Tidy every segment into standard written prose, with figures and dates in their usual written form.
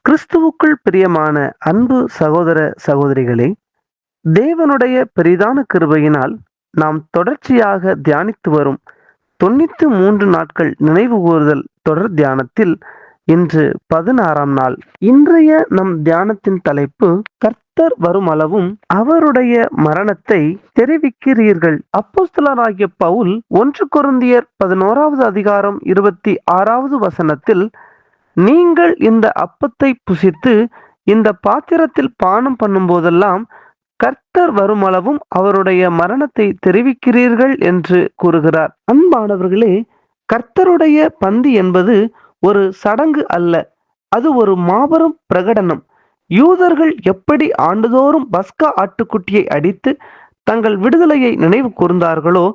கிறிஸ்துவுக்குள் பிரியமான அன்பு சகோதர சகோதரிகளே, தேவனுடைய பெரிதான கிருபையினால் நாம் தொடர்ச்சியாக தியானித்து வரும் 93 நாட்கள் நினைவு கூறுதல் தொடர் தியானத்தில் இன்று 16ஆம் நாள். இன்றைய நம் தியானத்தின் தலைப்பு, கர்த்தர் வருமளவும் அவருடைய மரணத்தை தெரிவிக்கிறீர்கள். அப்போஸ்தலராகிய பவுல் 1 கொரிந்தியர் 11வது அதிகாரம் 26வது வசனத்தில், நீங்கள் இந்த அப்பத்தை புசித்து இந்த பாத்திரத்தில் பானம் பண்ணும் போதெல்லாம் கர்த்தர் வருமளவும் அவருடைய மரணத்தை தெரிவிக்கிறீர்கள் என்று கூறுகிறார். அன்பானவர்களே, கர்த்தருடைய பந்தி என்பது ஒரு சடங்கு அல்ல, அது ஒரு மாபெரும் பிரகடனம். யூதர்கள் எப்படி ஆண்டுதோறும் பஸ்கா ஆட்டுக்குட்டியை அடித்து தங்கள் விடுதலையை நினைவு கூர்ந்தார்களோ,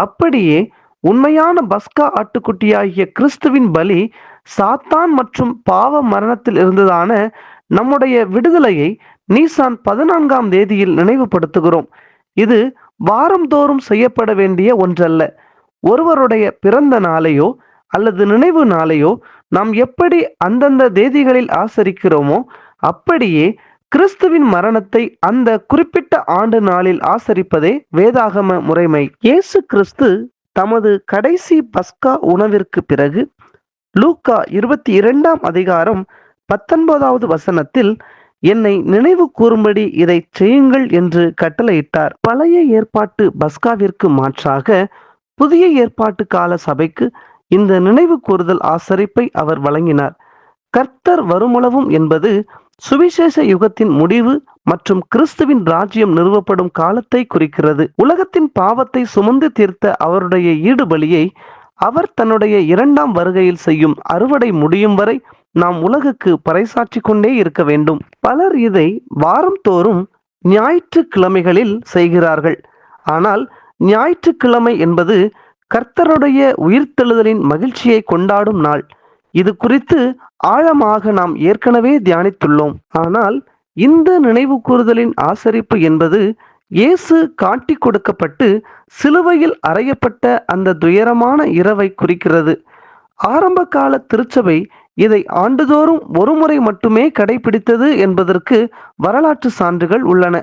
அப்படியே உண்மையான பஸ்கா ஆட்டுக்குட்டியாகிய கிறிஸ்துவின் பலி சாத்தான் மற்றும் பாவ மரணத்தில் இருந்ததான நம்முடைய விடுதலையை நீசான் 14ஆம் தேதியில் நினைவுபடுத்துகிறோம். இது வாரந்தோறும் செய்யப்பட வேண்டிய ஒன்றல்ல. ஒருவருடைய பிறந்த நாளையோ அல்லது நினைவு நாளையோ நாம் எப்படி அந்தந்த தேதிகளில் ஆசரிக்கிறோமோ, அப்படியே கிறிஸ்துவின் மரணத்தை அந்த குறிப்பிட்ட ஆண்டு நாளில் ஆசரிப்பதே வேதாகம முறைமை. இயேசு கிறிஸ்து தமது கடைசி பஸ்கா உணவிற்கு பிறகு லூக்கா 22ஆம் அதிகாரம் 19வது வசனத்தில், என்னை நினைவு கூறும்படி இதை செய்யுங்கள் என்று கட்டளையிட்டார். பழைய ஏற்பாட்டு பஸ்காவிற்கு மாற்றாக புதிய ஏற்பாட்டு கால சபைக்கு இந்த நினைவு கூறுதல் ஆசரிப்பை அவர் வழங்கினார். கர்த்தர் வருமளவும் என்பது சுவிசேஷ யுகத்தின் முடிவு மற்றும் கிறிஸ்துவின் ராஜ்யம் நிறுவப்படும் காலத்தை குறிக்கிறது. உலகத்தின் பாவத்தை சுமந்து தீர்த்த அவருடைய ஈடுபலியை அவர் தன்னுடைய 2ஆம் வருகையில் செய்யும் அறுவடை முடியும் வரை நாம் உலகுக்கு பறைசாற்றி கொண்டே இருக்க வேண்டும். பலர் இதை வாரந்தோறும் ஞாயிற்றுக்கிழமைகளில் செய்கிறார்கள். ஆனால் ஞாயிற்றுக்கிழமை என்பது கர்த்தருடைய உயிர்த்தெழுதலின் மகிழ்ச்சியை கொண்டாடும் நாள். இது குறித்து ஆழமாக நாம் ஏற்கனவே தியானித்துள்ளோம். ஆனால் இந்த நினைவு கூறுதலின் ஆசரிப்பு என்பது இயேசு காட்டி கொடுக்கப்பட்டு சிலுவையில் அறையப்பட்ட அந்த துயரமான இரவை குறிக்கிறது. ஆரம்ப கால திருச்சபை இதை ஆண்டுதோறும் ஒருமுறை மட்டுமே கடைபிடித்தது என்பதற்கு வரலாற்று சான்றுகள் உள்ளன.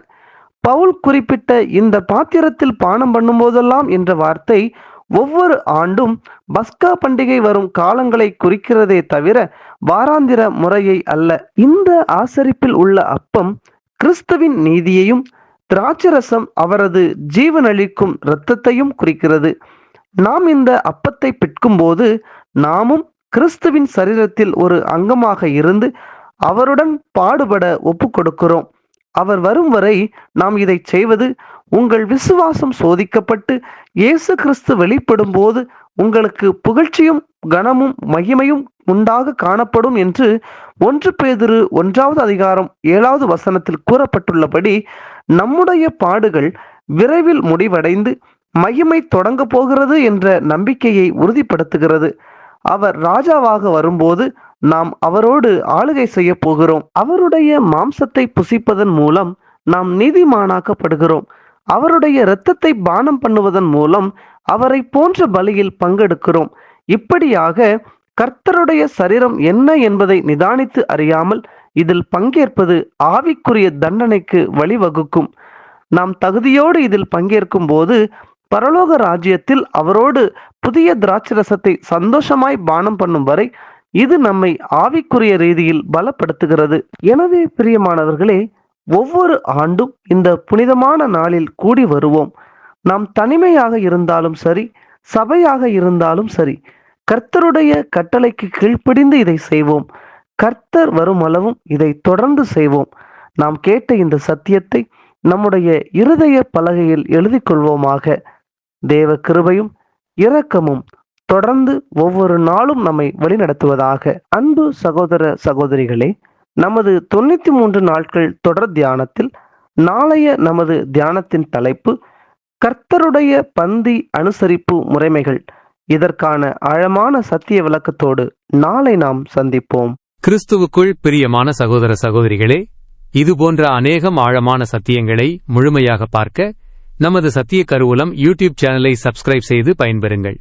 பவுல் குறிப்பிட்ட இந்த பாத்திரத்தில் பானம் பண்ணும்போதெல்லாம் என்ற வார்த்தை ஒவ்வொரு ஆண்டும் பஸ்கா பண்டிகை வரும் காலங்களை குறிக்கிறதே தவிர வாராந்திர முறையை அல்ல. இந்த ஆசரிப்பில் உள்ள அப்பம் கிறிஸ்துவின் நீதியையும் திராட்சரசம் அவரது ஜீவனளிக்கும் இரத்தத்தையும் குறிக்கிறது. நாம் இந்த அப்பத்தை பிட்கும் போது நாமும் கிறிஸ்துவின் சரீரத்தில் ஒரு அங்கமாக இருந்து அவருடன் பாடுபட ஒப்பு கொடுக்கிறோம். அவர் வரும் வரை நாம் இதை செய்வது, உங்கள் விசுவாசம் சோதிக்கப்பட்டு இயேசு கிறிஸ்து வெளிப்படும் போது உங்களுக்கு புகழ்ச்சியும் கனமும் மகிமையும் உண்டாக காணப்படும் என்று 1 பேதுரு 1வது அதிகாரம் 7வது வசனத்தில் கூறப்பட்டுள்ளபடி நம்முடைய பாடுகள் விரைவில் முடிவடைந்து மகிமை தொடங்க போகிறது என்ற நம்பிக்கையை உறுதிப்படுத்துகிறது. அவர் ராஜாவாக வரும்போது நாம் அவரோடு ஆளுகை செய்ய போகிறோம். அவருடைய மாம்சத்தை புசிப்பதன் மூலம் நாம் நீதிமானாக்கப்படுகிறோம். அவருடைய இரத்தத்தை பானம் பண்ணுவதன் மூலம் அவரை போன்ற பலியில் பங்கெடுக்கிறோம். இப்படியாக கர்த்தருடைய சரீரம் என்ன என்பதை நிதானித்து அறியாமல் இதில் பங்கேற்பது ஆவிக்குரிய தண்டனைக்கு வழிவகுக்கும். நாம் தகுதியோடு இதில் பங்கேற்கும் போது பரலோக ராஜ்யத்தில் அவரோடு புதிய திராட்சரசத்தை சந்தோஷமாய் பானம் பண்ணும் வரை இது நம்மை ஆவிக்குரிய ரீதியில் பலப்படுத்துகிறது. எனவே பிரியமானவர்களே, ஒவ்வொரு ஆண்டும் இந்த புனிதமான நாளில் கூடி வருவோம். நாம் தனிமையாக இருந்தாலும் சரி, சபையாக இருந்தாலும் சரி, கர்த்தருடைய கட்டளைக்கு கீழ்ப்படிந்து இதை செய்வோம். கர்த்தர் வருமளவும் இதை தொடர்ந்து செய்வோம். நாம் கேட்ட இந்த சத்தியத்தை நம்முடைய இருதய பலகையில் எழுதி கொள்வோமாக. தேவ கிருபையும் இரக்கமும் தொடர்ந்து ஒவ்வொரு நாளும் நம்மை வழிநடத்துவதாக. அன்பு சகோதர சகோதரிகளே, நமது 93 நாட்கள் தொடர் தியானத்தில் நாளைய நமது தியானத்தின் தலைப்பு, கர்த்தருடைய பந்தி அனுசரிப்பு முறைமைகள். இதற்கான ஆழமான சத்திய விளக்கத்தோடு நாளை நாம் சந்திப்போம். கிறிஸ்துவுக்குள் பிரியமான சகோதர சகோதரிகளே, இதுபோன்ற அநேகம் ஆழமான சத்தியங்களை முழுமையாக பார்க்க நமது சத்திய கருவூலம் யூடியூப் சேனலை சப்ஸ்கிரைப் செய்து பயன்பெறுங்கள்.